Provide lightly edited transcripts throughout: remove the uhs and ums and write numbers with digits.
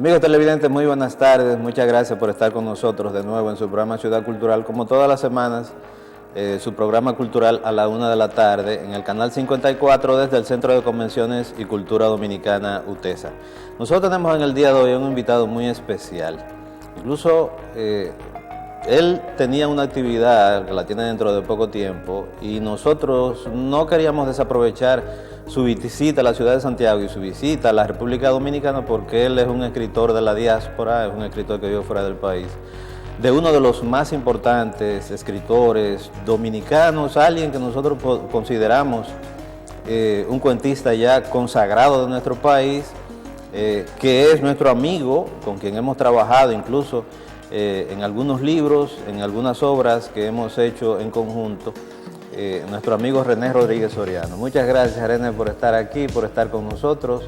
Amigos televidentes, muy buenas tardes. Muchas gracias por estar con nosotros de nuevo en su programa Ciudad Cultural. Como todas las semanas, su programa cultural a la 1 de la tarde en el canal 54 desde el Centro de Convenciones y Cultura Dominicana UTESA. Nosotros tenemos en el día de hoy un invitado muy especial. Incluso él tenía una actividad que la tiene dentro de poco tiempo y nosotros no queríamos desaprovechar su visita a la ciudad de Santiago y su visita a la República Dominicana porque él es un escritor de la diáspora, es un escritor que vive fuera del país, de uno de los más importantes escritores dominicanos, alguien que nosotros consideramos un cuentista ya consagrado de nuestro país, que es nuestro amigo, con quien hemos trabajado incluso en algunos libros, en algunas obras que hemos hecho en conjunto. Nuestro amigo René Rodríguez Soriano. Muchas gracias, René, por estar aquí, por estar con nosotros,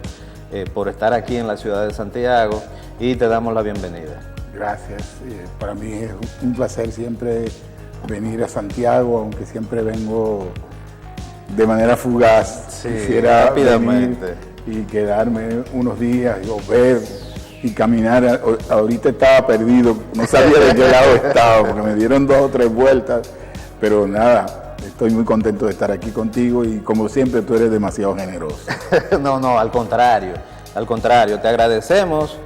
por estar aquí en la ciudad de Santiago, y te damos la bienvenida. Gracias. Para mí es un placer siempre venir a Santiago, aunque siempre vengo de manera fugaz. Sí, quisiera rápidamente venir y quedarme unos días y ver y caminar. Ahorita estaba perdido, no sabía de qué lado estaba, porque me dieron 2 o 3 vueltas, pero nada. Estoy muy contento de estar aquí contigo y como siempre tú eres demasiado generoso. No, al contrario, te agradecemos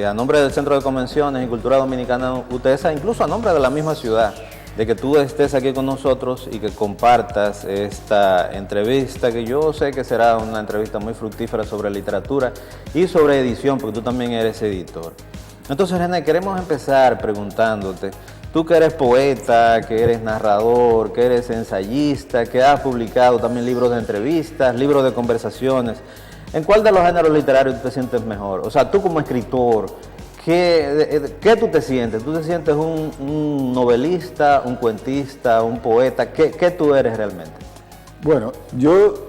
a nombre del Centro de Convenciones y Cultura Dominicana UTESA, incluso a nombre de la misma ciudad, de que tú estés aquí con nosotros y que compartas esta entrevista, que yo sé que será una entrevista muy fructífera sobre literatura y sobre edición, porque tú también eres editor. Entonces, René, queremos empezar preguntándote, tú que eres poeta, que eres narrador, que eres ensayista, que has publicado también libros de entrevistas, libros de conversaciones, ¿en cuál de los géneros literarios tú te sientes mejor? O sea, tú como escritor, ¿qué tú te sientes? ¿Tú te sientes un novelista, un cuentista, un poeta? ¿Qué tú eres realmente? Bueno, yo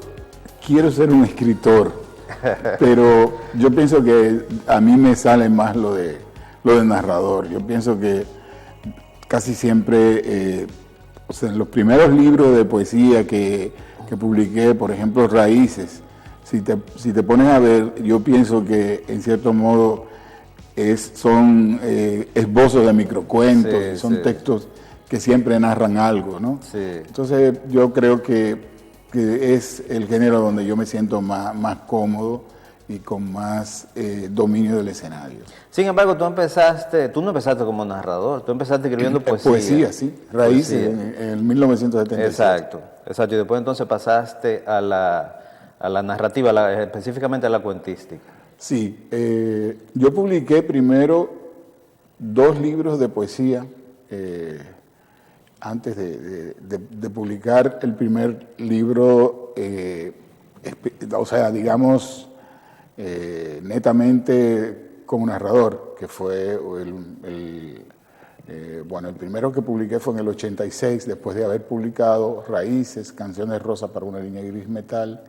quiero ser un escritor, pero yo pienso que a mí me sale más lo de narrador. Yo pienso que casi siempre, en los primeros libros de poesía que publiqué, por ejemplo, Raíces, si te pones a ver, yo pienso que en cierto modo son esbozos de microcuentos, Sí, son sí. textos que siempre narran algo, ¿no? Sí. Entonces yo creo que es el género donde yo me siento más cómodo y con más dominio del escenario. Sin embargo, tú no empezaste como narrador, tú empezaste escribiendo poesía. Poesía, sí. Raíces, en 1977. Exacto. Y después entonces pasaste a la narrativa, específicamente a la cuentística. Sí. Yo publiqué primero 2 libros de poesía antes de publicar el primer libro, o sea, digamos, netamente como narrador, que fue el primero que publiqué fue en el 86, después de haber publicado Raíces, Canciones Rosas para una línea gris metal,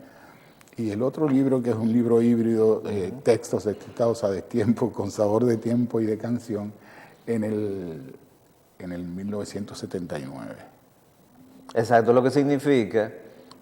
y el otro libro, que es un libro híbrido, textos escritos a destiempo, con sabor de tiempo y de canción, en el 1979. Exacto, lo que significa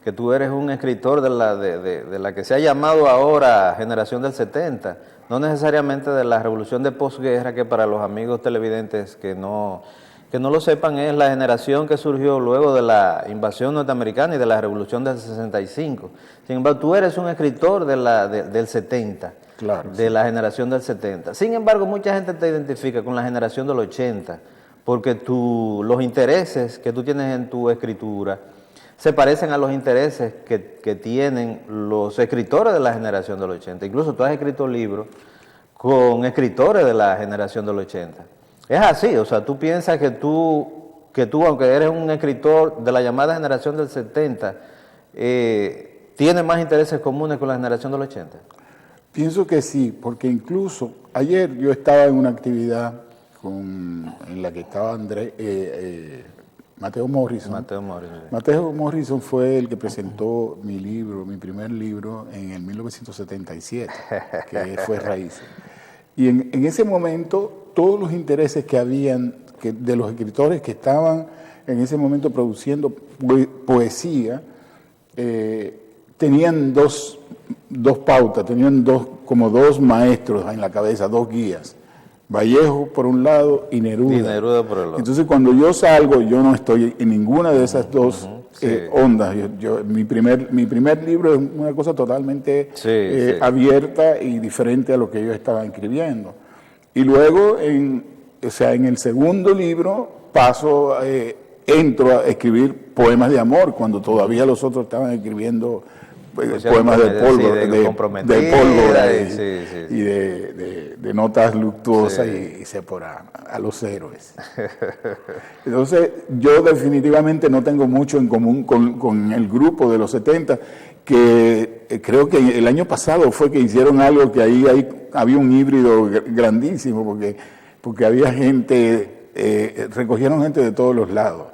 que tú eres un escritor de la que se ha llamado ahora generación del 70, no necesariamente de la revolución de posguerra, que para los amigos televidentes que no lo sepan es la generación que surgió luego de la invasión norteamericana y de la revolución del 65. Sin embargo, tú eres un escritor del 70, Claro, de sí. la generación del 70. Sin embargo, mucha gente te identifica con la generación del 80, porque los intereses que tú tienes en tu escritura se parecen a los intereses que tienen los escritores de la generación del 80. Incluso tú has escrito libros con escritores de la generación del 80. Es así, o sea, tú piensas que tú, aunque eres un escritor de la llamada generación del 70, tienes más intereses comunes con la generación del 80. Pienso que sí, porque incluso ayer yo estaba en una actividad en la que estaba Mateo Morrison. Mateo Morrison fue el que presentó mi primer libro en el 1977, que fue Raíces. Y en ese momento, todos los intereses que habían de los escritores que estaban en ese momento produciendo poesía, tenían dos dos pautas, tenían como dos maestros en la cabeza, dos guías. Vallejo por un lado y Neruda. Y Neruda por el otro. Entonces cuando yo salgo, yo no estoy en ninguna de esas dos ondas. Mi primer libro es una cosa totalmente abierta y diferente a lo que yo estaba escribiendo. Y luego, en el segundo libro, entro a escribir poemas de amor, cuando todavía los otros estaban escribiendo poemas de pólvora y de notas luctuosas y se por a los héroes. Entonces, yo definitivamente no tengo mucho en común con el grupo de los 70, que creo que el año pasado fue que hicieron algo que ahí había un híbrido grandísimo, porque había gente, recogieron gente de todos los lados,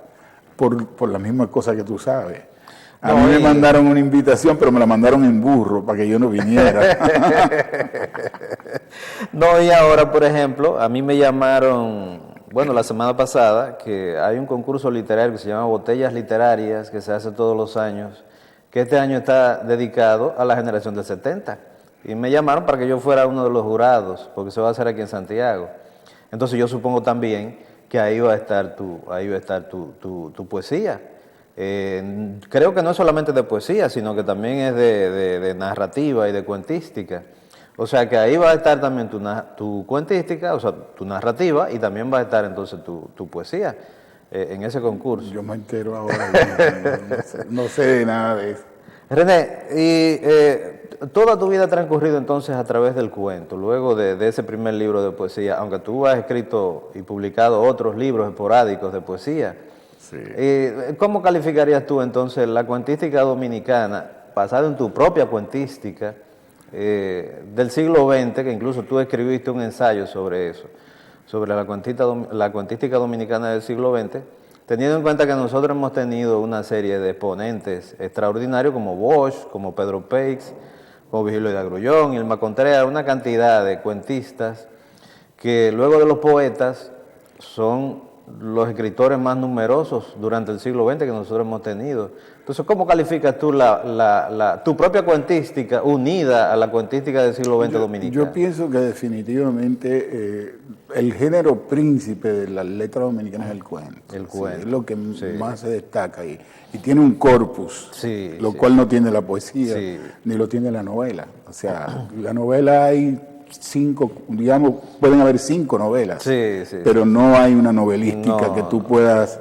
por la misma cosa que tú sabes. A mí me mandaron una invitación, pero me la mandaron en burro para que yo no viniera. No, y ahora, por ejemplo, a mí me llamaron, la semana pasada, que hay un concurso literario que se llama Botellas Literarias, que se hace todos los años, que este año está dedicado a la generación del 70. Y me llamaron para que yo fuera uno de los jurados, porque se va a hacer aquí en Santiago. Entonces yo supongo también que ahí va a estar tu poesía. Creo que no es solamente de poesía, sino que también es de narrativa y de cuentística. O sea que ahí va a estar también tu cuentística, o sea, tu narrativa, y también va a estar entonces tu poesía en ese concurso. Yo me entero ahora, no sé de nada de eso. René, y toda tu vida ha transcurrido entonces a través del cuento, luego de ese primer libro de poesía, aunque tú has escrito y publicado otros libros esporádicos de poesía. Sí. ¿Cómo calificarías tú entonces la cuentística dominicana, basada en tu propia cuentística del siglo XX, que incluso tú escribiste un ensayo sobre eso, sobre la cuentística dominicana del siglo XX, teniendo en cuenta que nosotros hemos tenido una serie de exponentes extraordinarios como Bosch, como Pedro Peix, como Vigilio de Agrullón, Irma Contreras, una cantidad de cuentistas que luego de los poetas son los escritores más numerosos durante el siglo XX que nosotros hemos tenido. Entonces, ¿cómo calificas tú tu propia cuentística unida a la cuentística del siglo XX dominicano? Yo pienso que definitivamente el género príncipe de la letra dominicana es el cuento. El cuento. Es lo que más se destaca y tiene un corpus, lo cual no tiene la poesía, ni lo tiene la novela. O sea, la novela hay 5, digamos, pueden haber 5 novelas, pero no hay una novelística que tú puedas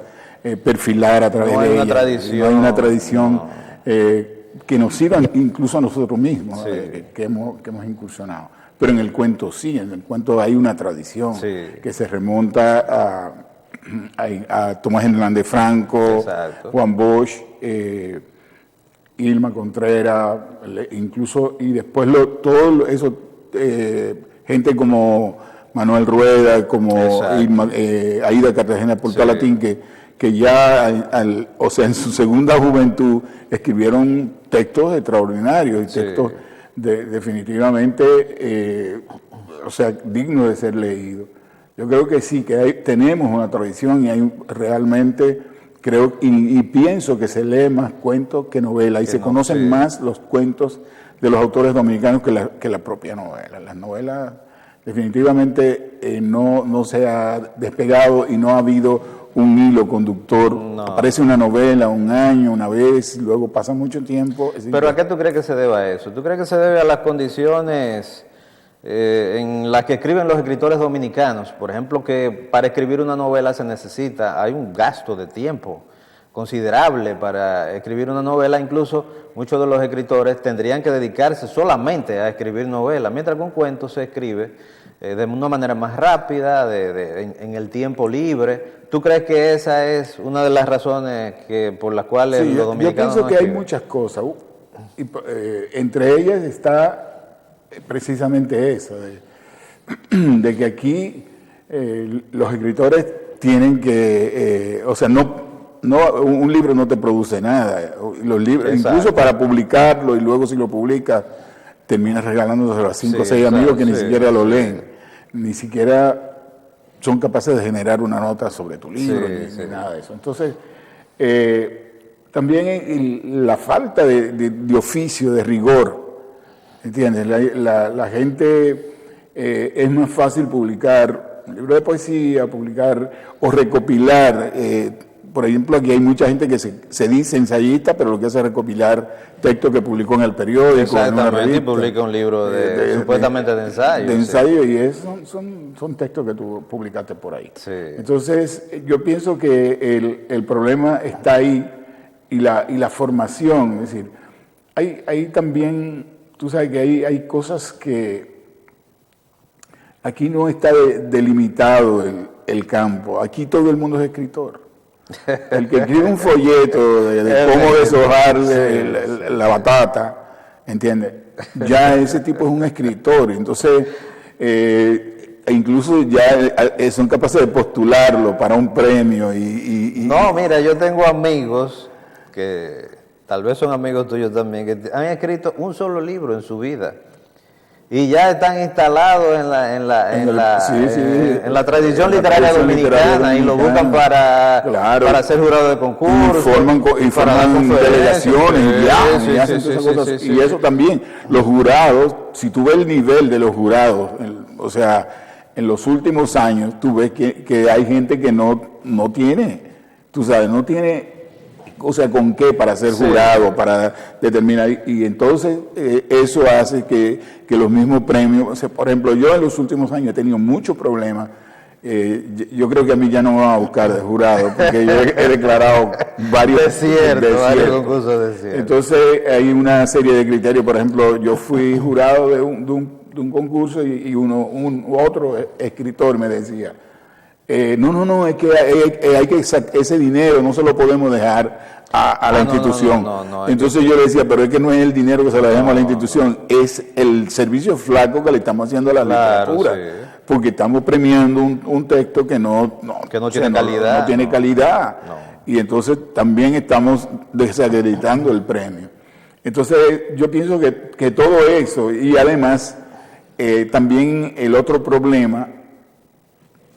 perfilar a través de ella. No hay una tradición que nos sirva incluso a nosotros mismos, que hemos incursionado. Pero en el cuento en el cuento hay una tradición que se remonta a Tomás Hernández Franco, Juan Bosch, Irma Contreras, incluso, y después todo eso, gente como Manuel Rueda, como Aida Cartagena Portalatín, que ya en su segunda juventud escribieron textos extraordinarios y textos definitivamente dignos de ser leídos. Yo creo que sí, que tenemos una tradición y hay realmente, creo y pienso que se lee más cuentos que novelas y se conocen más los cuentos de los autores dominicanos que la propia novela. Las novelas definitivamente no se ha despegado y no ha habido un hilo conductor. Aparece una novela un año, una vez, y luego pasa mucho tiempo. ¿Pero a qué tú crees que se deba eso? ¿Tú crees que se debe a las condiciones en las que escriben los escritores dominicanos? Por ejemplo, que para escribir una novela hay un gasto de tiempo considerable para escribir una novela. Incluso muchos de los escritores tendrían que dedicarse solamente a escribir novelas, mientras que un cuento se escribe de una manera más rápida, en el tiempo libre. ¿Tú crees que esa es una de las razones por las cuales los dominicanos yo pienso que hay muchas cosas, entre ellas está precisamente esa, de que aquí los escritores tienen que, un libro no te produce nada. Los libros, incluso para publicarlo y luego si lo publicas, terminas regalándoselo a 5 o 6 amigos que ni siquiera lo leen, ni siquiera son capaces de generar una nota sobre tu libro, ni nada de eso. Entonces, también la falta de oficio, de rigor, ¿entiendes? La gente es más fácil publicar un libro de poesía, publicar o recopilar. Por ejemplo, aquí hay mucha gente que se dice ensayista, pero lo que hace es recopilar textos que publicó en el periódico. Exactamente, y publica un libro supuestamente de ensayo. De ensayo, y son textos que tú publicaste por ahí. Sí. Entonces, yo pienso que el problema está ahí, y la formación. Es decir, hay también, tú sabes que hay cosas que aquí no está delimitado el campo. Aquí todo el mundo es escritor. El que escribe un folleto de cómo deshojar la batata, ¿entiendes? Ya ese tipo es un escritor. Entonces, incluso ya son capaces de postularlo para un premio. No, mira, yo tengo amigos que tal vez son amigos tuyos también, que han escrito un solo libro en su vida. Y ya están instalados en la tradición literaria dominicana, y lo buscan para ser jurado de concursos. Y forman delegaciones, y viajan, y hacen todas esas cosas. Y eso también, los jurados, si tú ves el nivel de los jurados, o sea, en los últimos años, tú ves que hay gente que no tiene, tú sabes, no tiene, o sea, con qué para ser jurado, para determinar, y entonces eso hace que los mismos premios, o sea, por ejemplo, yo en los últimos años he tenido muchos problemas. Yo creo que a mí ya no me van a buscar de jurado, porque yo he declarado varios varios concursos de cierto. Entonces hay una serie de criterios. Por ejemplo, yo fui jurado de un concurso, y otro escritor me decía, no, es que hay que ese dinero no se lo podemos dejar a la institución. Entonces yo le decía, pero es que no es el dinero que se lo dejamos a la institución, es el servicio flaco que le estamos haciendo a la literatura. Sí. Porque estamos premiando un texto que no tiene calidad. No tiene calidad. No. Y entonces también estamos desacreditando el premio. Entonces yo pienso que todo eso, y además también el otro problema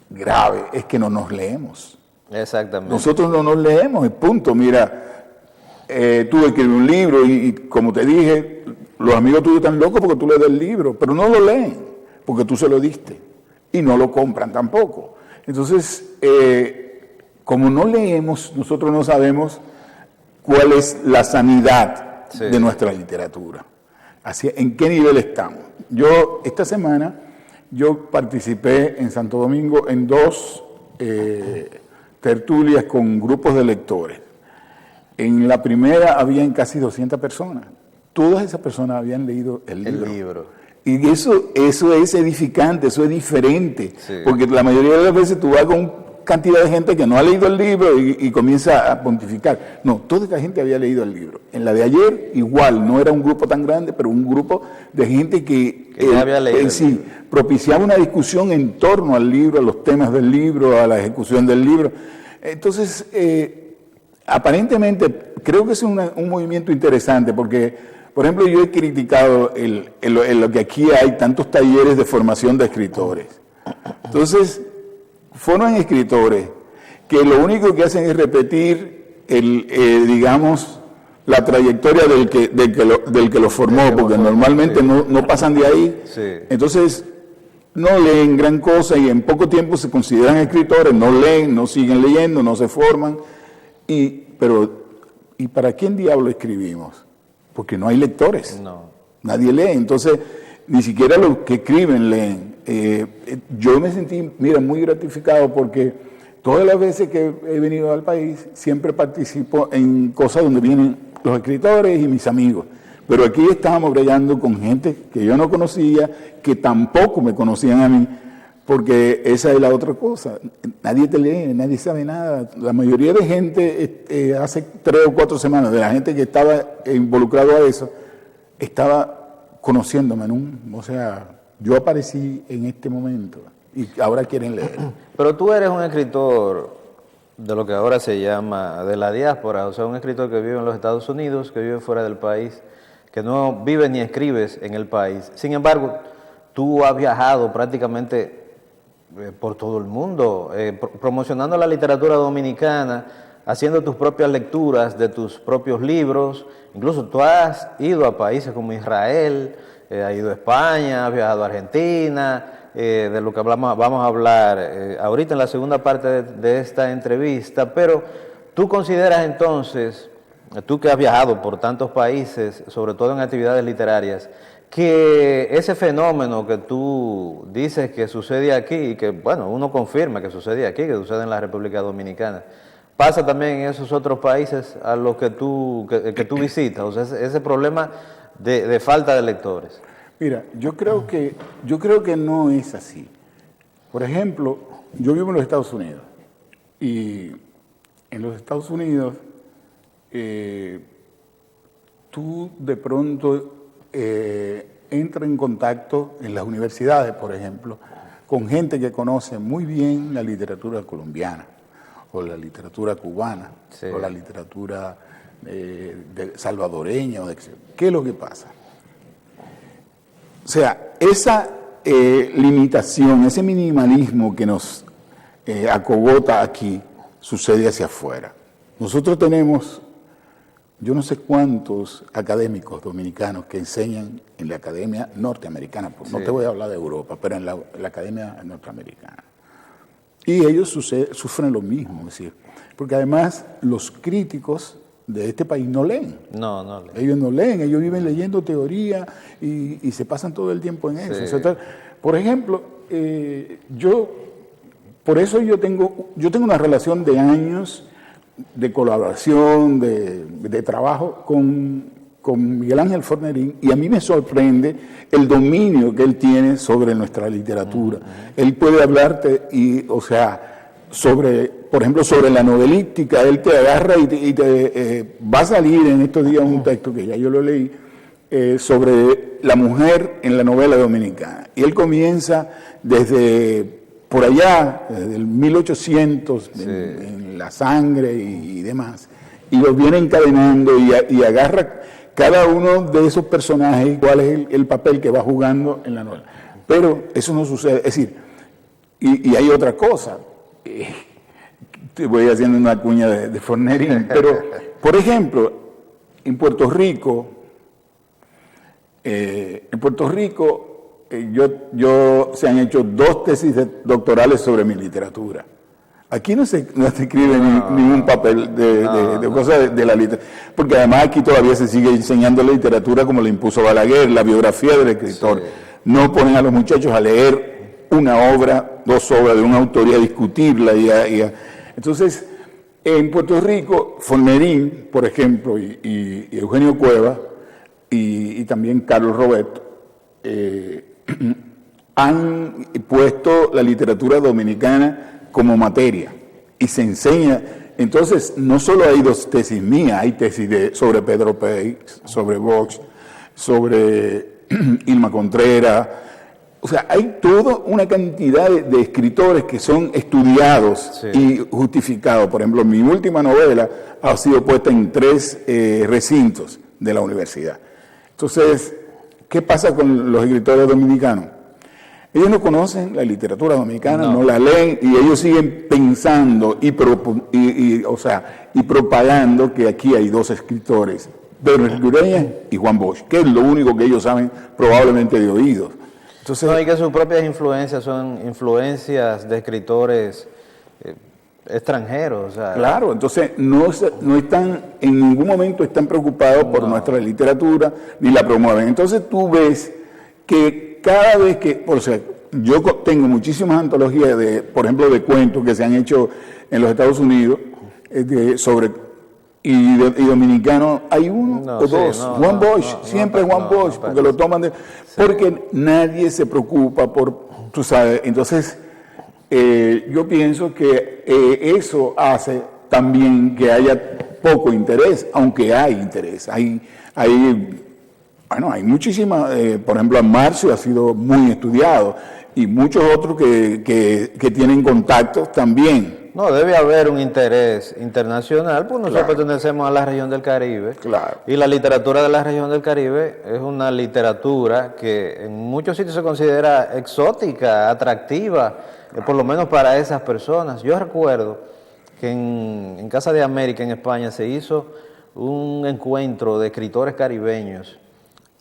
grave es que no nos leemos. Exactamente. Nosotros no nos leemos, el punto. Mira, tú escribes un libro y como te dije, los amigos tuyos están locos porque tú le das el libro, pero no lo leen porque tú se lo diste y no lo compran tampoco. Entonces, como no leemos, nosotros no sabemos cuál es la sanidad de nuestra literatura. Así, ¿en qué nivel estamos? Esta semana, yo participé en Santo Domingo en 2 tertulias con grupos de lectores. En la primera habían casi 200 personas. Todas esas personas habían leído el libro. Y eso es edificante, eso es diferente. Sí. Porque la mayoría de las veces tú vas con cantidad de gente que no ha leído el libro y comienza a pontificar. No, toda esta gente había leído el libro. En la de ayer, igual, no era un grupo tan grande, pero un grupo de gente que había leído sí, propiciaba una discusión en torno al libro, a los temas del libro, a la ejecución del libro. Entonces, aparentemente, creo que es un movimiento interesante, porque, por ejemplo, yo he criticado lo que aquí hay tantos talleres de formación de escritores. Entonces, forman escritores que lo único que hacen es repetir digamos, la trayectoria del que lo formó, porque normalmente no pasan de ahí. Sí. Entonces, no leen gran cosa y en poco tiempo se consideran escritores, no leen, no siguen leyendo, no se forman. ¿Y para quién diablo escribimos? Porque no hay lectores. No. Nadie lee. Entonces, ni siquiera los que escriben leen. Yo me sentí, muy gratificado porque todas las veces que he venido al país siempre participo en cosas donde vienen los escritores y mis amigos. Pero aquí estábamos brillando con gente que yo no conocía, que tampoco me conocían a mí, porque esa es la otra cosa. Nadie te lee, nadie sabe nada. La mayoría de gente, hace 3 o 4 semanas, de la gente que estaba involucrado a eso, estaba conociéndome. O sea, yo aparecí en este momento y ahora quieren leer. Pero tú eres un escritor de lo que ahora se llama de la diáspora, o sea, un escritor que vive en los Estados Unidos, que vive fuera del país, que no vive ni escribes en el país. Sin embargo, tú has viajado prácticamente por todo el mundo, promocionando la literatura dominicana, haciendo tus propias lecturas de tus propios libros. Incluso tú has ido a países como Israel, ha ido a España, ha viajado a Argentina, de lo que vamos a hablar ahorita en la segunda parte de esta entrevista, pero ¿tú consideras entonces, tú que has viajado por tantos países, sobre todo en actividades literarias, que ese fenómeno que tú dices que sucede aquí, y que bueno, uno confirma que sucede aquí, que sucede en la República Dominicana, pasa también en esos otros países a los que tú visitas? O sea, ese problema de falta de lectores. Mira, yo creo que no es así. Por ejemplo, yo vivo en los Estados Unidos y en los Estados Unidos tú de pronto entras en contacto en las universidades, por ejemplo, con gente que conoce muy bien la literatura colombiana o la literatura cubana, sí, o la literatura salvadoreña. ¿Qué es lo que pasa? O sea, esa limitación, ese minimalismo que nos acogota aquí, sucede hacia afuera. Nosotros tenemos, yo no sé cuántos académicos dominicanos que enseñan en la academia norteamericana, pues sí, no te voy a hablar de Europa, pero en la academia norteamericana. Y ellos sufren lo mismo, es decir, porque además los críticos de este país no leen. No leen. Ellos no leen, ellos viven leyendo teoría y se pasan todo el tiempo en eso. Sí. O sea, por ejemplo, por eso yo tengo una relación de años de colaboración, de trabajo con Miguel Ángel Fornerín, y a mí me sorprende el dominio que él tiene sobre nuestra literatura. Él puede hablarte por ejemplo, sobre la novelística. Él te agarra y te va a salir en estos días un texto que ya yo lo leí, sobre la mujer en la novela dominicana. Y él comienza desde por allá, desde el 1800, sí, en La Sangre y demás, y los viene encadenando y agarra cada uno de esos personajes, cuál es el papel que va jugando en la novela. Pero eso no sucede, es decir, y hay otra cosa. Te voy haciendo una cuña de Fornerín, pero, por ejemplo, en Puerto Rico, se han hecho 2 tesis doctorales sobre mi literatura. Aquí no se escribe ningún papel de cosas de la literatura, porque además aquí todavía se sigue enseñando la literatura como le impuso Balaguer, la biografía del escritor. Sí. No ponen a los muchachos a leer una obra, 2 obras de una autor y a discutirla. Entonces, en Puerto Rico, Fornerín, por ejemplo, y Eugenio Cueva, y también Carlos Roberto, han puesto la literatura dominicana como materia y se enseña. Entonces, no solo hay 2 tesis mías, hay tesis sobre Pedro Peix, sobre Vox, sobre Irma Contreras. O sea, hay toda una cantidad de escritores que son estudiados, sí, y justificados. Por ejemplo, mi última novela ha sido puesta en 3 recintos de la universidad. Entonces, ¿qué pasa con los escritores dominicanos? Ellos no conocen la literatura dominicana, no la leen, y ellos siguen pensando y propagando que aquí hay 2 escritores, Pedro Ureña y Juan Bosch, que es lo único que ellos saben probablemente de oídos. Entonces, no, y que sus propias influencias son influencias de escritores extranjeros. O sea, claro, entonces no están, en ningún momento están preocupados por nuestra literatura, ni la promueven. Entonces tú ves que cada vez que, yo tengo muchísimas antologías por ejemplo, de cuentos que se han hecho en los Estados Unidos, y dominicano, hay uno o 2, Juan Bosch, siempre Juan Bosch, porque lo toman porque nadie se preocupa por, tú sabes. Entonces, yo pienso que eso hace también que haya poco interés, aunque hay interés. Hay muchísimas, por ejemplo, Marcio ha sido muy estudiado, y muchos otros que tienen contactos también. No, debe haber un interés internacional, pues nosotros pertenecemos a la región del Caribe. Claro. Y la literatura de la región del Caribe es una literatura que en muchos sitios se considera exótica, atractiva, por lo menos para esas personas. Yo recuerdo que en Casa de América, en España, se hizo un encuentro de escritores caribeños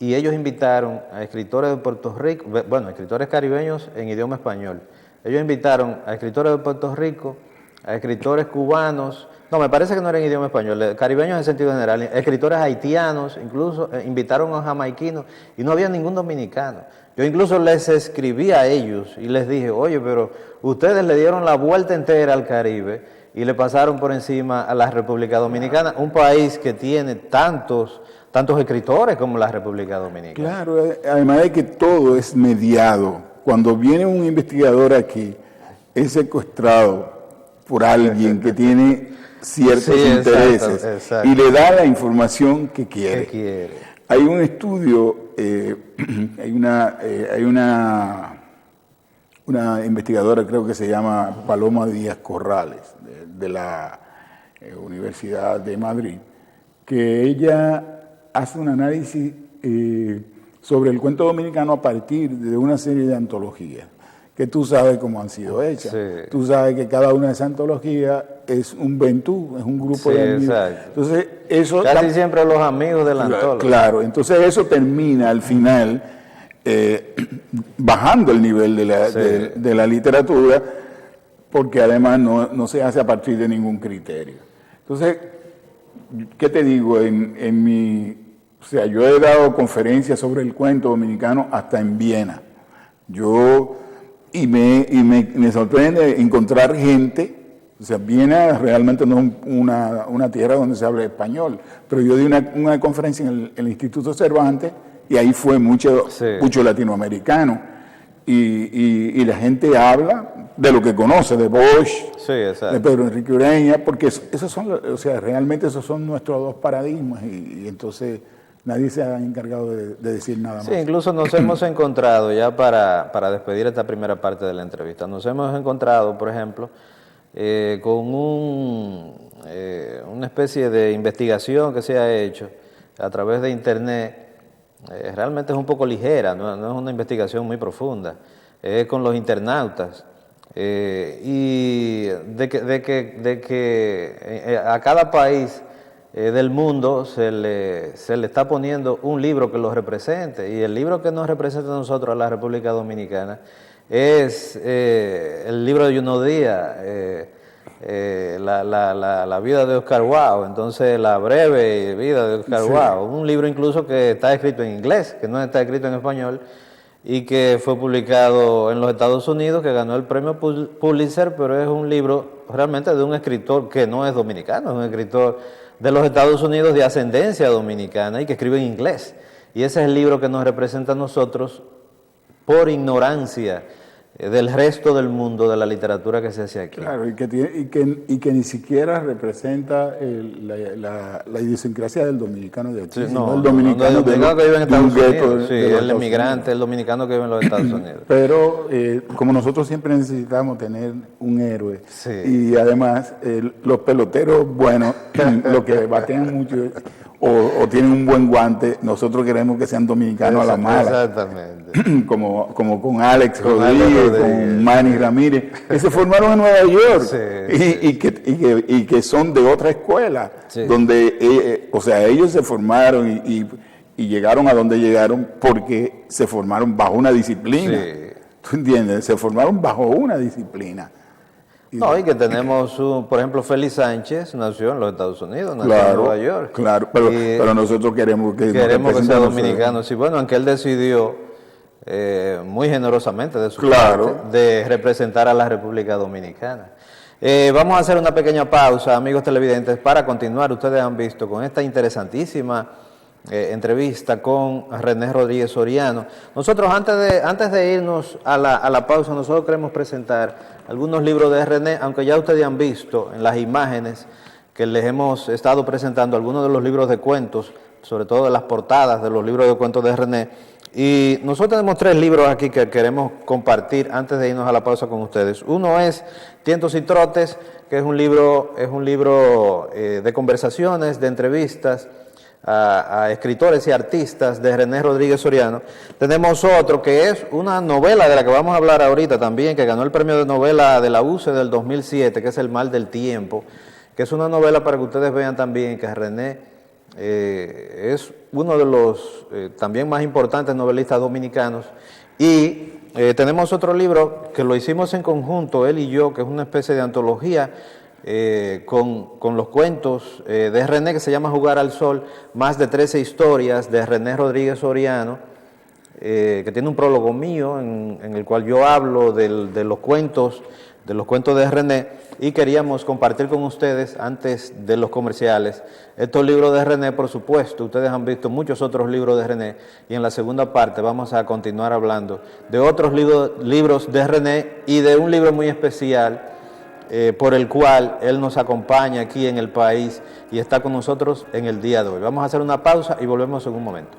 y ellos invitaron a escritores de Puerto Rico, bueno, escritores caribeños en idioma español. Ellos invitaron a escritores de Puerto Rico, a escritores cubanos, no, me parece que no era en idioma español, caribeños en sentido general, escritores haitianos, incluso invitaron a jamaiquinos y no había ningún dominicano. Yo incluso les escribí a ellos y les dije, oye, pero ustedes le dieron la vuelta entera al Caribe y le pasaron por encima a la República Dominicana, un país que tiene tantos escritores como la República Dominicana. Claro, además de que todo es mediado. Cuando viene un investigador aquí, es secuestrado por alguien que tiene ciertos intereses exacto. Y le da la información que quiere. ¿Qué quiere? Hay un estudio, hay una investigadora, creo que se llama Paloma Díaz Corrales, de la Universidad de Madrid, que ella hace un análisis sobre el cuento dominicano a partir de una serie de antologías que tú sabes cómo han sido hechas. Sí. Tú sabes que cada una de esas antologías es un ventú, es un grupo de amigos. Exacto. Entonces, eso Casi siempre los amigos del antólogo. Claro, entonces eso termina al final bajando el nivel de la literatura, porque además no se hace a partir de ningún criterio. Entonces, ¿qué te digo? O sea, yo he dado conferencias sobre el cuento dominicano hasta en Viena. Me sorprende encontrar gente. O sea, Viena realmente no es una tierra donde se habla español, pero yo di una conferencia en el Instituto Cervantes y ahí fue mucho latinoamericano. Y la gente habla de lo que conoce, de Bosch, de Pedro Enrique Ureña, porque realmente esos son nuestros dos paradigmas y entonces nadie se ha encargado de decir nada más. Sí, incluso nos hemos encontrado, ya para despedir esta primera parte de la entrevista, nos hemos encontrado, por ejemplo, con una especie de investigación que se ha hecho a través de Internet. Realmente es un poco ligera, no es una investigación muy profunda, es con los internautas. Y de que a cada país del mundo se le está poniendo un libro que los represente, y el libro que nos representa a nosotros, a la República Dominicana, es el libro de Junot Díaz, la vida de Oscar Wilde, entonces la breve vida de Oscar Wilde, un libro incluso que está escrito en inglés, que no está escrito en español, y que fue publicado en los Estados Unidos, que ganó el premio Pulitzer, pero es un libro realmente de un escritor que no es dominicano, es un escritor de los Estados Unidos de ascendencia dominicana y que escribe en inglés. Y ese es el libro que nos representa a nosotros por ignorancia del resto del mundo de la literatura que se hace aquí. Claro, y que ni siquiera representa la idiosincrasia del dominicano de aquí, sino el dominicano que vive en Estados Unidos, el emigrante, el dominicano que vive en los Estados Unidos. Pero como nosotros siempre necesitamos tener un héroe, y además los peloteros, bueno, lo que batean mucho o tienen un buen guante, nosotros queremos que sean dominicanos a la mala. Exactamente. como con Alex Rodríguez, con Manny Ramírez, que se formaron en Nueva York y que son de otra escuela, donde ellos se formaron y llegaron a donde llegaron porque se formaron bajo una disciplina. ¿Tú entiendes? Se formaron bajo una disciplina. No, y que tenemos, por ejemplo, Félix Sánchez nació en los Estados Unidos, nació en Nueva York. Claro, pero nosotros queremos que sea dominicano. Sí, bueno, aunque él decidió muy generosamente de su parte de representar a la República Dominicana. Vamos a hacer una pequeña pausa, amigos televidentes, para continuar. Ustedes han visto con esta interesantísima entrevista con René Rodríguez Soriano. Nosotros antes de irnos a la pausa, nosotros queremos presentar algunos libros de René, aunque ya ustedes han visto en las imágenes que les hemos estado presentando algunos de los libros de cuentos, sobre todo de las portadas de los libros de cuentos de René. Y nosotros tenemos 3 libros aquí que queremos compartir antes de irnos a la pausa con ustedes. Uno es Tientos y Trotes, que es un libro de conversaciones, de entrevistas a escritores y artistas de René Rodríguez Soriano. Tenemos otro que es una novela de la que vamos a hablar ahorita también, que ganó el premio de novela de la UCE del 2007, que es El mal del tiempo, que es una novela para que ustedes vean también que René es uno de los también más importantes novelistas dominicanos. Y tenemos otro libro que lo hicimos en conjunto, él y yo, que es una especie de antología con los cuentos de René, que se llama Jugar al Sol, más de 13 historias de René Rodríguez Soriano, que tiene un prólogo mío en el cual yo hablo de los cuentos de René, y queríamos compartir con ustedes, antes de los comerciales, estos libros de René. Por supuesto, ustedes han visto muchos otros libros de René, y en la segunda parte vamos a continuar hablando de otros libros de René y de un libro muy especial por el cual él nos acompaña aquí en el país y está con nosotros en el día de hoy. Vamos a hacer una pausa y volvemos en un momento.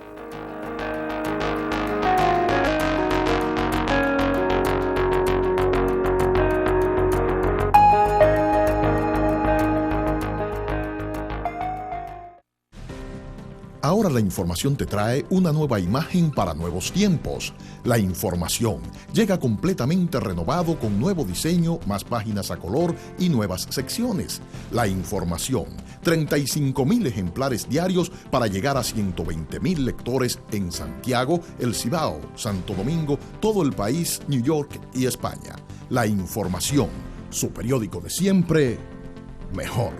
Ahora la información te trae una nueva imagen para nuevos tiempos. La información llega completamente renovado con nuevo diseño, más páginas a color y nuevas secciones. La información, 35,000 ejemplares diarios para llegar a 120,000 lectores en Santiago, El Cibao, Santo Domingo, todo el país, New York y España. La información, su periódico de siempre, mejor.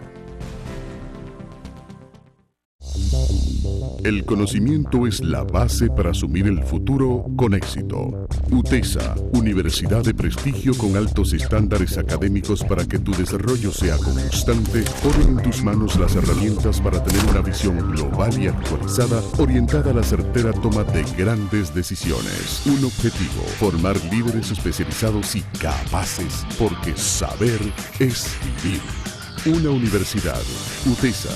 El conocimiento es la base para asumir el futuro con éxito. UTESA, universidad de prestigio con altos estándares académicos para que tu desarrollo sea constante, pone en tus manos las herramientas para tener una visión global y actualizada, orientada a la certera toma de grandes decisiones. Un objetivo: formar líderes especializados y capaces, porque saber es vivir. Una universidad, UTESA,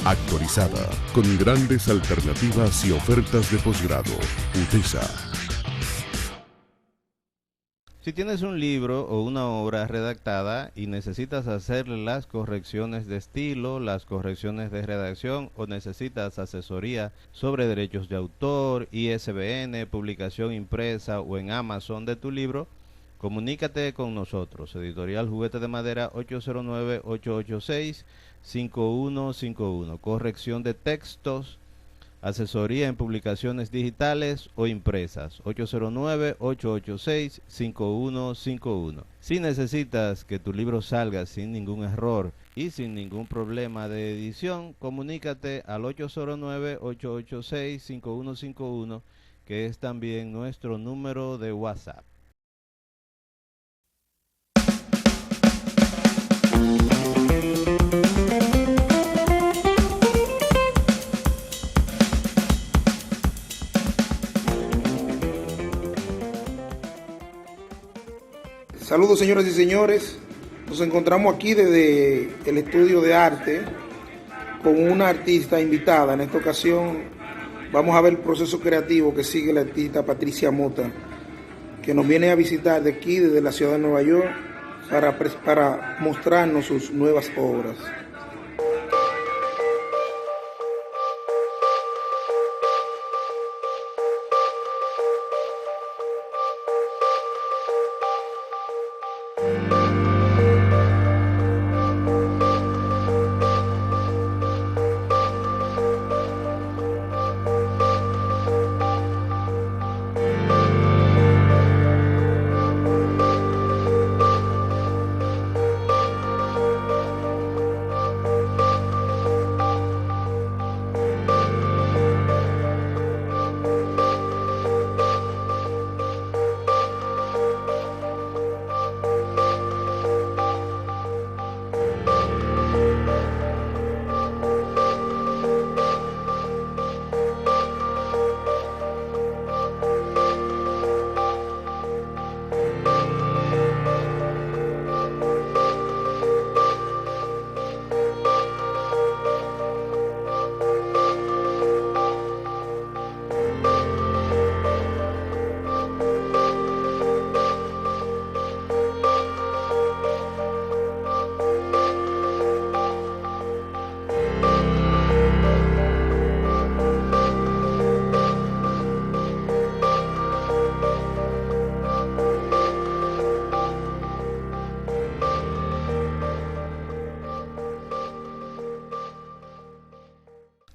actualizada, con grandes alternativas y ofertas de posgrado. UTESA. Si tienes un libro o una obra redactada y necesitas hacerle las correcciones de estilo, las correcciones de redacción, o necesitas asesoría sobre derechos de autor, ISBN, publicación impresa o en Amazon de tu libro, comunícate con nosotros. Editorial Juguete de Madera, 809-886-5151. Corrección de textos, asesoría en publicaciones digitales o impresas, 809-886-5151. Si necesitas que tu libro salga sin ningún error y sin ningún problema de edición, comunícate al 809-886-5151, que es también nuestro número de WhatsApp. Saludos, señoras y señores. Nos encontramos aquí desde el estudio de arte con una artista invitada. En esta ocasión vamos a ver el proceso creativo que sigue la artista Patricia Mota, que nos viene a visitar de aquí, desde la ciudad de Nueva York, para mostrarnos sus nuevas obras.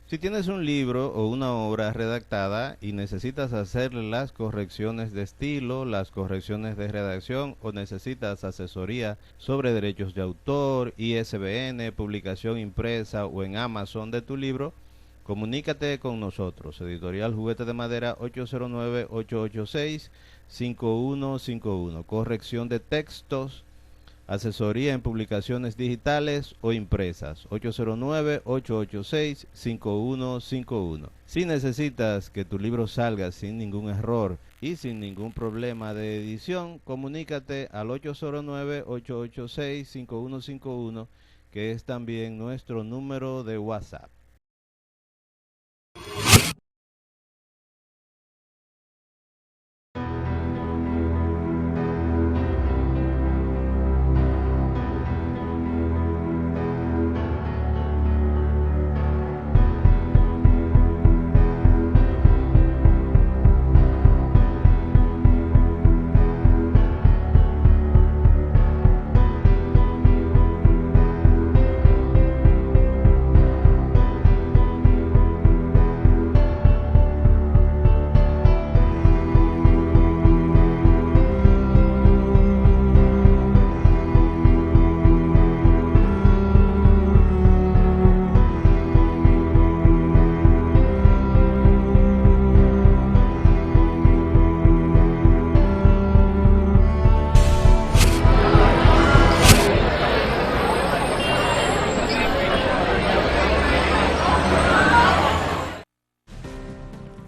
Si tienes un libro o una obra redactada y necesitas hacerle las correcciones de estilo, las correcciones de redacción o necesitas asesoría sobre derechos de autor, ISBN, publicación impresa o en Amazon de tu libro, comunícate con nosotros. Editorial Juguete de Madera 809-886-5151. Corrección de textos, asesoría en publicaciones digitales o impresas, 809-886-5151. Si necesitas que tu libro salga sin ningún error y sin ningún problema de edición, comunícate al 809-886-5151, que es también nuestro número de WhatsApp.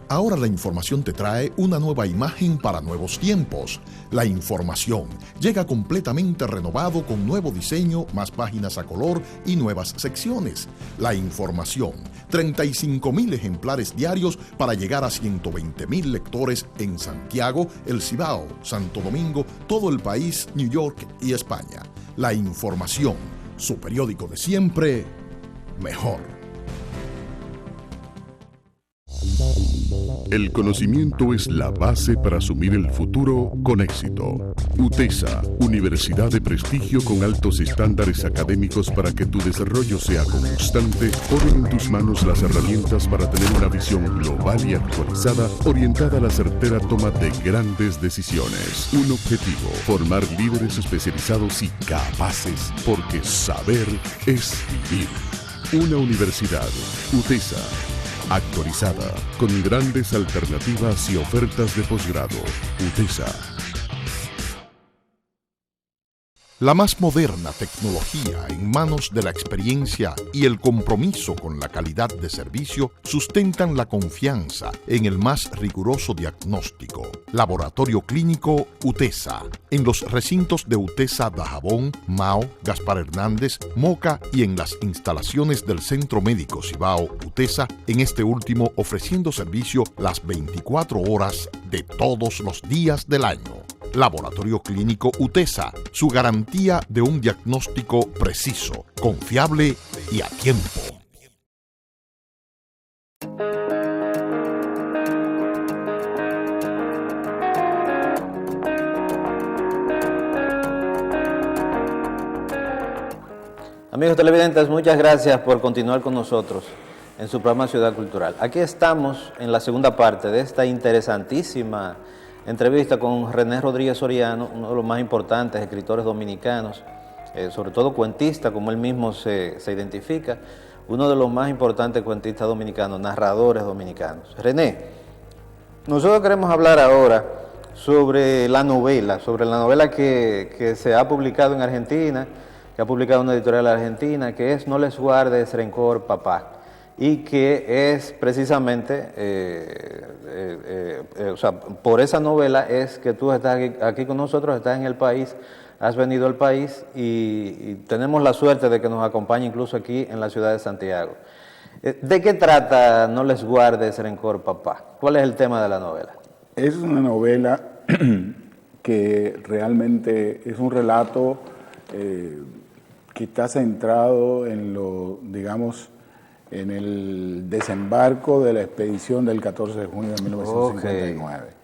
Ahora la información te trae una nueva imagen para nuevos tiempos. La información llega completamente renovado con nuevo diseño, más páginas a color y nuevas secciones. La información, 35.000 ejemplares diarios para llegar a 120.000 lectores en Santiago, El Cibao, Santo Domingo, todo el país, New York y España. La información, su periódico de siempre, mejor. El conocimiento es la base para asumir el futuro con éxito. UTESA, universidad de prestigio con altos estándares académicos para que tu desarrollo sea constante, pone en tus manos las herramientas para tener una visión global y actualizada, orientada a la certera toma de grandes decisiones. Un objetivo, formar líderes especializados y capaces, porque saber es vivir. Una universidad, UTESA, actualizada, con grandes alternativas y ofertas de posgrado. UTESA. La más moderna tecnología en manos de la experiencia y el compromiso con la calidad de servicio sustentan la confianza en el más riguroso diagnóstico. Laboratorio Clínico UTESA, en los recintos de UTESA Dajabón, Mao, Gaspar Hernández, Moca y en las instalaciones del Centro Médico Cibao UTESA, en este último ofreciendo servicio las 24 horas de todos los días del año. Laboratorio Clínico UTESA, su garantía de un diagnóstico preciso, confiable y a tiempo. Amigos televidentes, muchas gracias por continuar con nosotros en su programa Ciudad Cultural. Aquí estamos en la segunda parte de esta interesantísima entrevista con René Rodríguez Soriano, uno de los más importantes escritores dominicanos, sobre todo cuentista, como él mismo se identifica, uno de los más importantes cuentistas dominicanos, narradores dominicanos. René, nosotros queremos hablar ahora sobre la novela que se ha publicado en Argentina, que ha publicado una editorial argentina, que es No les guardes rencor, papá, y que es precisamente, por esa novela es que tú estás aquí con nosotros, estás en el país, has venido al país y tenemos la suerte de que nos acompañe incluso aquí en la ciudad de Santiago. ¿De qué trata No les guardes rencor, papá? ¿Cuál es el tema de la novela? Es una novela que realmente es un relato que está centrado en en el desembarco de la expedición del 14 de junio de 1959. Okay.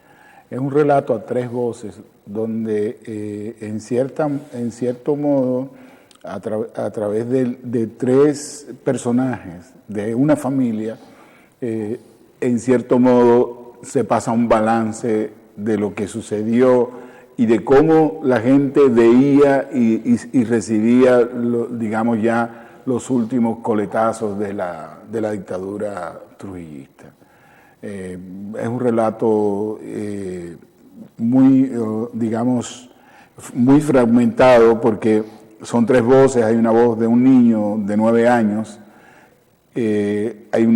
Es un relato a tres voces donde en cierto modo a través de tres personajes de una familia, en cierto modo se pasa un balance de lo que sucedió y de cómo la gente veía y recibía, digamos ya, los últimos coletazos de la dictadura trujillista. Es un relato muy, digamos, muy fragmentado porque son tres voces. Hay una voz de un niño de 9 años, hay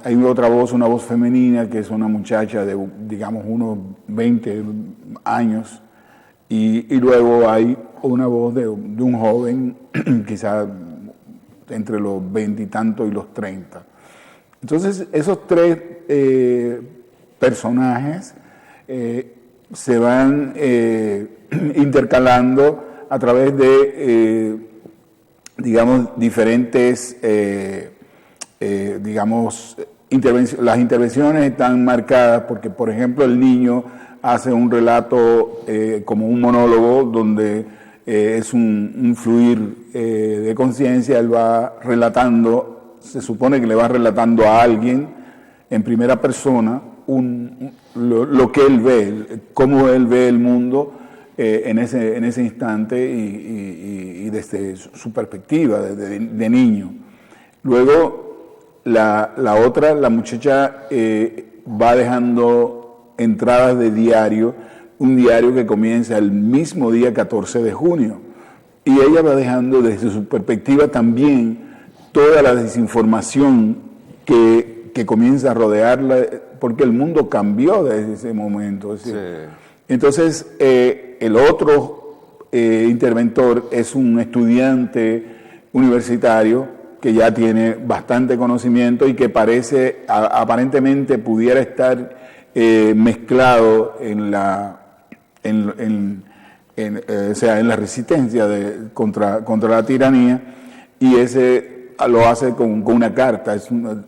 hay otra voz, una voz femenina que es una muchacha de, digamos, unos 20 años, y luego hay una voz de un joven, quizá entre los 20 y tantos y los 30. Entonces, esos tres personajes se van intercalando a través de, digamos, diferentes, digamos, las intervenciones están marcadas porque, por ejemplo, el niño hace un relato como un monólogo donde es un fluir de conciencia. Él va relatando, se supone que le va relatando a alguien en primera persona lo que él ve, cómo él ve el mundo en ese instante y desde su perspectiva de niño. Luego la muchacha va dejando entradas de diario, un diario que comienza el mismo día 14 de junio, y ella va dejando desde su perspectiva también toda la desinformación que comienza a rodearla, porque el mundo cambió desde ese momento. Sí. Entonces, el otro interventor es un estudiante universitario que ya tiene bastante conocimiento y que aparentemente pudiera estar mezclado en la resistencia contra la tiranía, y ese lo hace con una carta,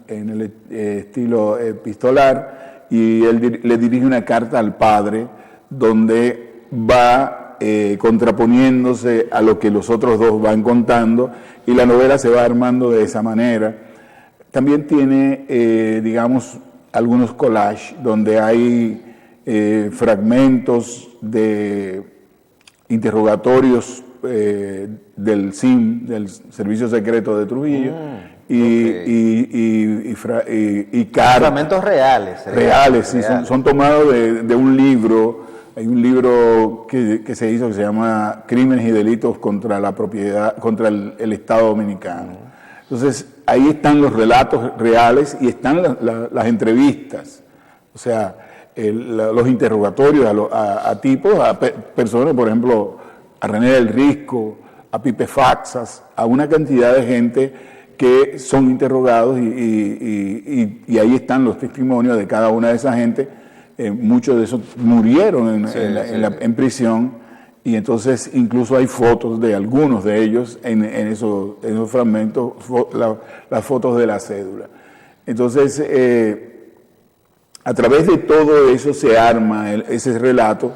en el estilo epistolar, y él le dirige una carta al padre donde va contraponiéndose a lo que los otros dos van contando, y la novela se va armando de esa manera. También tiene, digamos, algunos collages donde hay fragmentos de interrogatorios del SIM, del Servicio Secreto de Trujillo, y fragmentos reales. Reales, sí, son tomados de un libro. Hay un libro que se hizo que se llama Crímenes y Delitos contra la Propiedad, contra el Estado Dominicano. Entonces, ahí están los relatos reales y están las entrevistas, o sea, los interrogatorios a tipos, a personas, por ejemplo, a René del Risco, a Pipe Faxas, a una cantidad de gente que son interrogados y ahí están los testimonios de cada una de esa gente. Muchos de esos murieron en prisión. Y entonces incluso hay fotos de algunos de ellos en esos fragmentos, las fotos de la cédula. Entonces, a través de todo eso se arma ese relato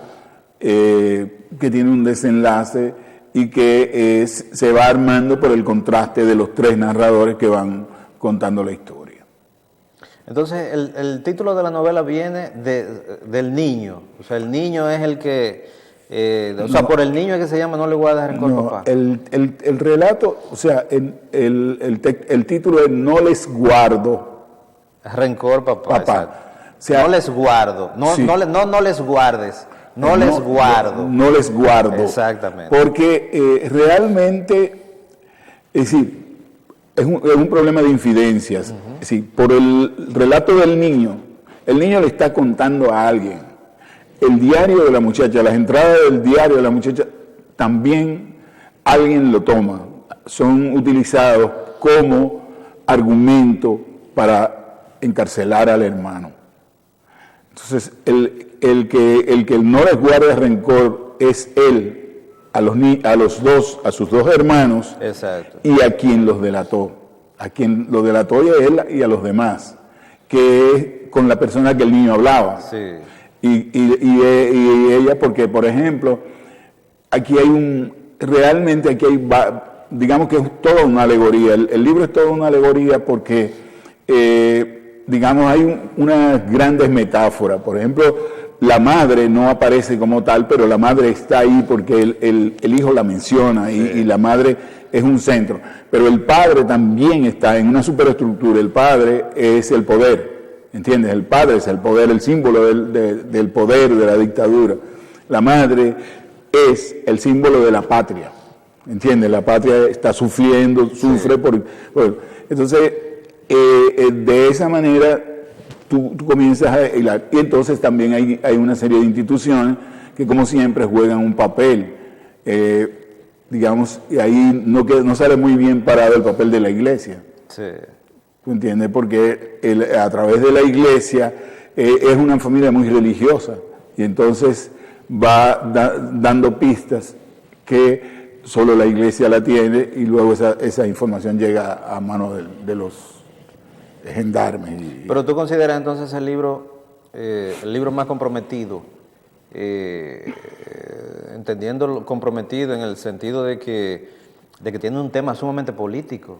que tiene un desenlace y que se va armando por el contraste de los tres narradores que van contando la historia. Entonces, el título de la novela viene del niño. O sea, el niño es el que... por el niño es que se llama No le voy a dar rencor, papá. El relato, o sea, el título es No les guardo rencor, papá. O sea, no les guardo, no les guardes, les guardo. No les guardo. Exactamente. Porque realmente, es decir, es un problema de infidencias. Es decir, por el relato del niño, el niño le está contando a alguien. El diario de la muchacha, las entradas del diario de la muchacha, también alguien lo toma. Son utilizados como argumento para encarcelar al hermano. Entonces, el que no les guarda rencor es él, a sus dos hermanos. Exacto. Y a quien los delató. A quien lo delató y a él y a los demás, que es con la persona que el niño hablaba. Sí. Y ella, porque, por ejemplo, aquí hay realmente aquí hay, digamos que es toda una alegoría. El libro es toda una alegoría porque, digamos, hay unas grandes metáforas. Por ejemplo, la madre no aparece como tal, pero la madre está ahí porque el hijo la menciona y la madre es un centro. Pero el padre también está en una superestructura. El padre es el poder, ¿entiendes? El padre es el poder, el símbolo del poder, de la dictadura. La madre es el símbolo de la patria, ¿entiendes? La patria está sufriendo, sufre entonces, de esa manera tú comienzas a hilar. Y entonces también hay una serie de instituciones que, como siempre, juegan un papel, digamos, y ahí no sale muy bien parado el papel de la iglesia. Sí. ¿Tú entiendes? Porque a través de la iglesia es una familia muy religiosa y entonces va dando pistas que solo la iglesia la tiene y luego esa información llega a manos de los gendarmes. Pero tú consideras entonces el libro más comprometido, entendiendo comprometido en el sentido de que tiene un tema sumamente político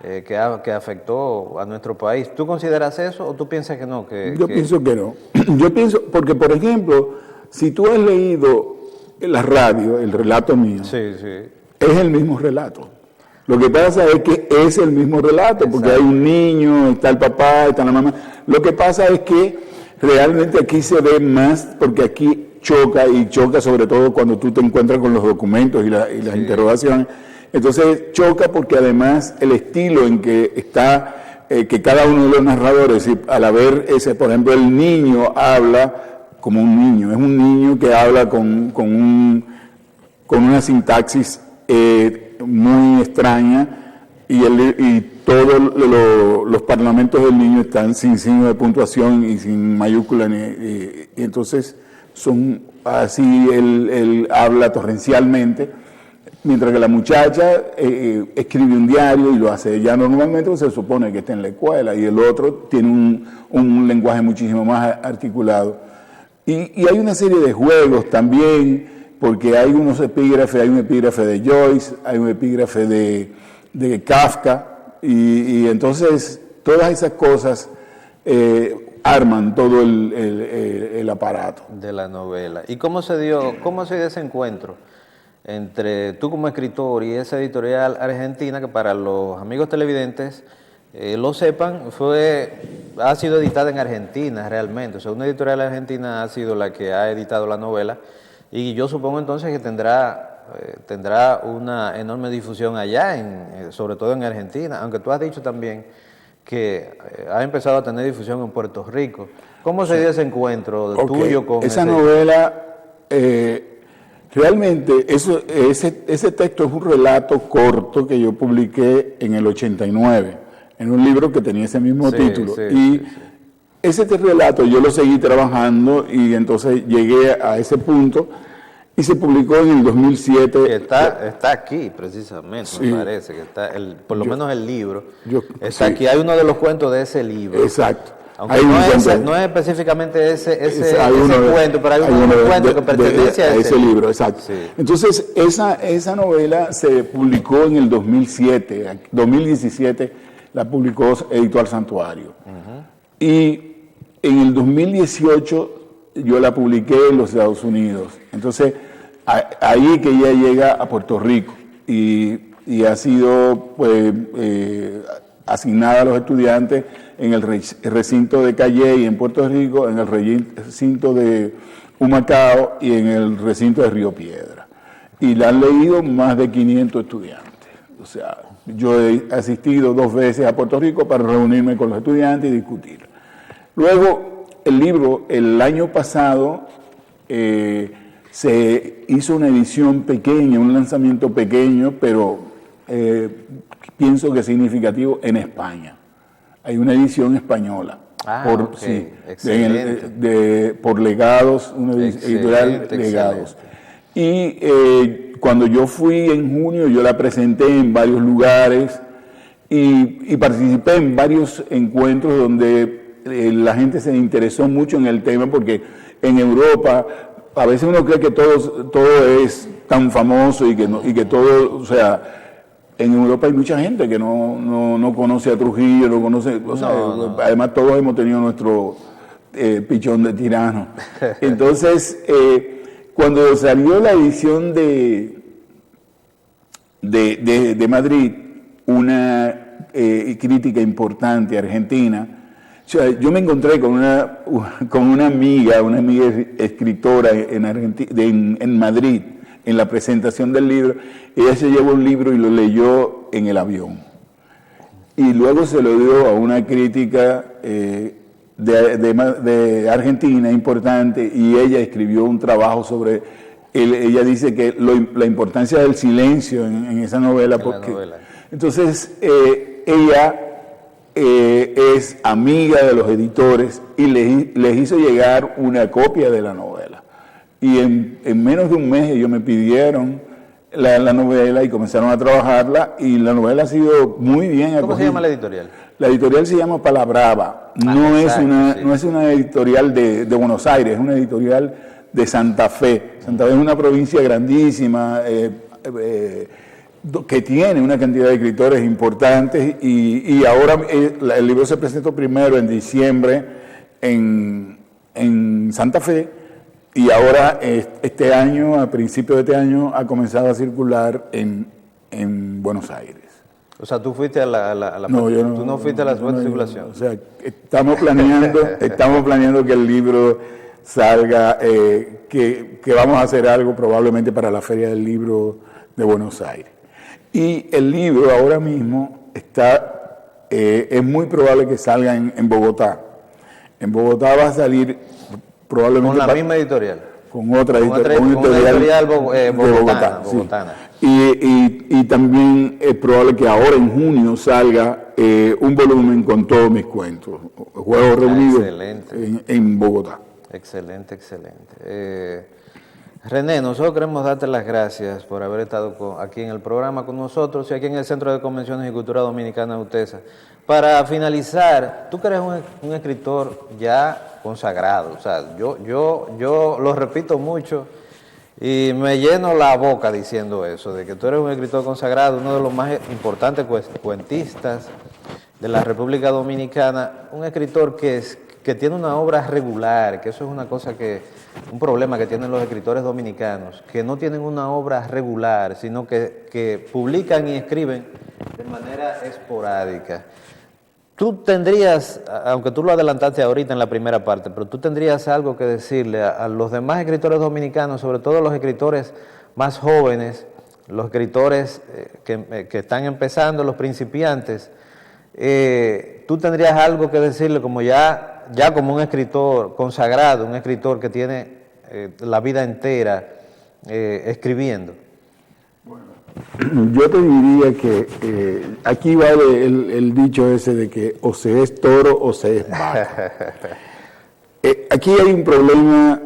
que afectó a nuestro país. ¿Tú consideras eso o tú piensas que no? Yo pienso que no. Yo pienso, porque por ejemplo, si tú has leído la radio, el relato mío, sí. Es el mismo relato. Lo que pasa es que es el mismo relato, porque hay un niño, está el papá, está la mamá. Lo que pasa es que realmente aquí se ve más, porque aquí choca sobre todo cuando tú te encuentras con los documentos y las interrogaciones. Entonces choca porque además el estilo en que está, que cada uno de los narradores, al haber por ejemplo, el niño habla como un niño, es un niño que habla con una sintaxis muy extraña y todos los parlamentos del niño están sin signo de puntuación y sin mayúscula y entonces son así, él habla torrencialmente, mientras que la muchacha escribe un diario y lo hace ella normalmente, pues se supone que está en la escuela, y el otro tiene un lenguaje muchísimo más articulado. Y hay una serie de juegos también, porque hay unos epígrafes, hay un epígrafe de Joyce, hay un epígrafe de Kafka, y entonces todas esas cosas arman todo el aparato. De la novela. ¿Y cómo se dio ese encuentro entre tú como escritor y esa editorial argentina, que para los amigos televidentes lo sepan, ha sido editada en Argentina realmente? O sea, una editorial argentina ha sido la que ha editado la novela, y yo supongo entonces que tendrá una enorme difusión allá, sobre todo en Argentina, aunque tú has dicho también que ha empezado a tener difusión en Puerto Rico. ¿Cómo se dio ese encuentro tuyo con esa novela? Realmente ese texto es un relato corto que yo publiqué en el 89, en un libro que tenía ese mismo título. Ese relato yo lo seguí trabajando y entonces llegué a ese punto y se publicó en el 2007. Que está aquí precisamente, me parece, que está por lo menos el libro. Está aquí, hay uno de los cuentos de ese libro. Exacto. Aunque no es específicamente ese cuento, pero hay un cuento que pertenece a ese libro. Exacto. Sí. Entonces, esa novela se publicó en el 2017, la publicó Editorial Santuario. Y en el 2018 yo la publiqué en los Estados Unidos. Entonces, ahí que ella llega a Puerto Rico y ha sido asignada a los estudiantes en el recinto de Calley en Puerto Rico, en el recinto de Humacao y en el recinto de Río Piedra. Y la han leído más de 500 estudiantes. O sea, yo he asistido 2 veces a Puerto Rico para reunirme con los estudiantes y discutir. Luego, el libro, el año pasado, se hizo una edición pequeña, un lanzamiento pequeño, pero pienso que significativo, en España. Hay una edición española por Legados, una editorial Legados. Y cuando yo fui en junio, yo la presenté en varios lugares y participé en varios encuentros donde la gente se interesó mucho en el tema, porque en Europa a veces uno cree que todo es tan famoso y que todo, o sea, en Europa hay mucha gente que no conoce a Trujillo, no conoce, o sea, además todos hemos tenido nuestro pichón de tirano. Entonces, cuando salió la edición de Madrid, una crítica importante argentina, o sea, yo me encontré con una amiga escritora en Madrid, en la presentación del libro. Ella se llevó un libro y lo leyó en el avión. Y luego se lo dio a una crítica de Argentina importante, y ella escribió un trabajo sobre... Ella dice que la importancia del silencio en esa novela. Entonces, ella es amiga de los editores y les hizo llegar una copia de la novela. Y en menos de un mes ellos me pidieron la novela y comenzaron a trabajarla, y la novela ha sido muy bien acogida. ¿Cómo se llama la editorial? La editorial se llama Palabrava. No es una editorial de Buenos Aires, es una editorial de Santa Fe. Santa Fe es una provincia grandísima, que tiene una cantidad de escritores importantes, y ahora el libro se presentó primero en diciembre en Santa Fe, y ahora este año, a principios de este año, ha comenzado a circular en Buenos Aires. O sea, tú fuiste a No, yo tú no fuiste a la circulación. O sea, estamos planeando que el libro salga, que vamos a hacer algo probablemente para la Feria del Libro de Buenos Aires. Y el libro ahora mismo es muy probable que salga en Bogotá. En Bogotá va a salir probablemente... ¿Con la misma editorial? Con otra editorial bogotana. Sí. Y también es probable que ahora en junio salga un volumen con todos mis cuentos, Juegos Reunidos en Bogotá. Excelente. René, nosotros queremos darte las gracias por haber estado aquí en el programa con nosotros y aquí en el Centro de Convenciones y Cultura Dominicana UTESA. Para finalizar, tú que eres un escritor ya consagrado, o sea, yo lo repito mucho y me lleno la boca diciendo eso, de que tú eres un escritor consagrado, uno de los más importantes cuentistas de la República Dominicana, un escritor que tiene una obra regular, que eso es una cosa un problema que tienen los escritores dominicanos, que no tienen una obra regular, sino que publican y escriben de manera esporádica. Tú tendrías, aunque tú lo adelantaste ahorita en la primera parte, pero tú tendrías algo que decirle a los demás escritores dominicanos, sobre todo los escritores más jóvenes, los escritores que están empezando, los principiantes. Tú tendrías algo que decirle como ya como un escritor consagrado, un escritor que tiene la vida entera escribiendo. Bueno, yo te diría que aquí vale el dicho ese de que o se es toro o se es vaca. Aquí hay un problema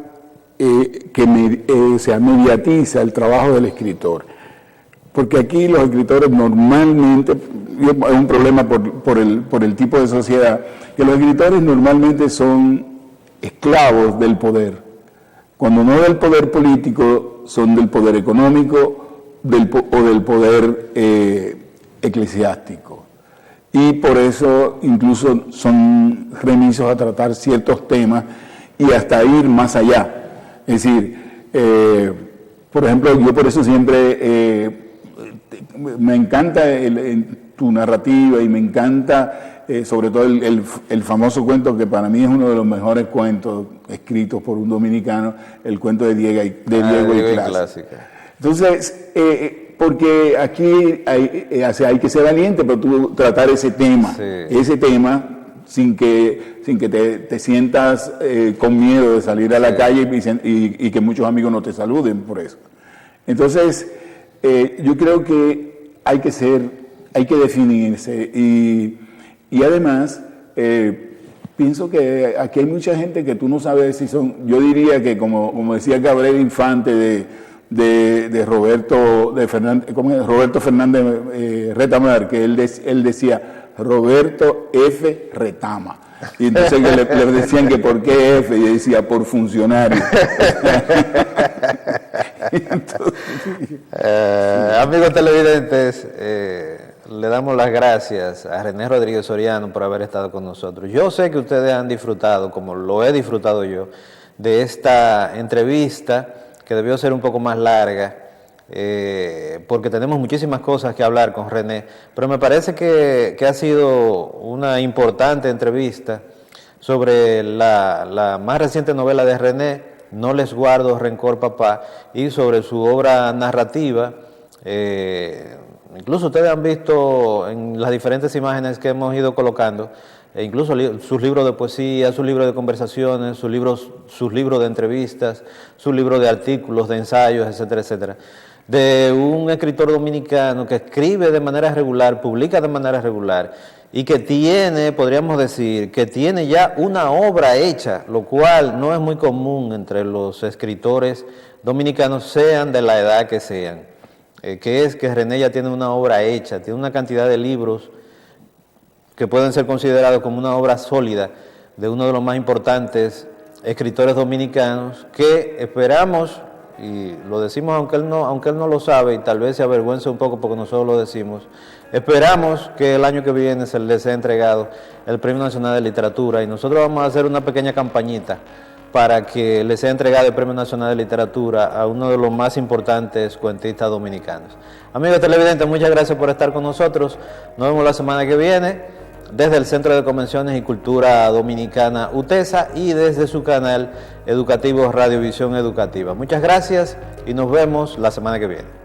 que se mediatiza el trabajo del escritor. Porque aquí los escritores normalmente, es un problema por el tipo de sociedad, que los escritores normalmente son esclavos del poder. Cuando no del poder político, son del poder económico o del poder eclesiástico. Y por eso incluso son remisos a tratar ciertos temas y hasta ir más allá. Es decir, por ejemplo, yo por eso siempre... me encanta tu narrativa y me encanta sobre todo el famoso cuento que para mí es uno de los mejores cuentos escritos por un dominicano, el cuento de Diego y Clásica. Entonces, porque aquí hay que ser valiente para tú tratar ese tema, sin que te sientas con miedo de salir a la calle y que muchos amigos no te saluden por eso. Entonces, yo creo que hay que definirse y además pienso que aquí hay mucha gente que tú no sabes si son, yo diría que como decía Gabriel Infante de Roberto Fernández Retamar, que él decía Roberto F. Retama. Y entonces que le decían que por qué F, y decía por funcionario. Amigos televidentes, le damos las gracias a René Rodríguez Soriano por haber estado con nosotros. Yo sé que ustedes han disfrutado, como lo he disfrutado yo, de esta entrevista, que debió ser un poco más larga, porque tenemos muchísimas cosas que hablar con René, pero me parece que ha sido una importante entrevista sobre la más reciente novela de René, No les guardo rencor, papá, y sobre su obra narrativa. Incluso ustedes han visto en las diferentes imágenes que hemos ido colocando, incluso sus libros de poesía, sus libros de conversaciones, sus libros de entrevistas, sus libros de artículos, de ensayos, etcétera, etcétera, de un escritor dominicano que escribe de manera regular, publica de manera regular, y que tiene, podríamos decir, que tiene ya una obra hecha, lo cual no es muy común entre los escritores dominicanos, sean de la edad que sean, que es que René ya tiene una obra hecha, tiene una cantidad de libros que pueden ser considerados como una obra sólida de uno de los más importantes escritores dominicanos, que esperamos, y lo decimos aunque él no lo sabe y tal vez se avergüence un poco porque nosotros lo decimos, esperamos que el año que viene se le sea entregado el Premio Nacional de Literatura, y nosotros vamos a hacer una pequeña campañita para que le sea entregado el Premio Nacional de Literatura a uno de los más importantes cuentistas dominicanos. Amigos televidentes, muchas gracias por estar con nosotros. Nos vemos la semana que viene desde el Centro de Convenciones y Cultura Dominicana UTESA y desde su canal educativo Radiovisión Educativa. Muchas gracias y nos vemos la semana que viene.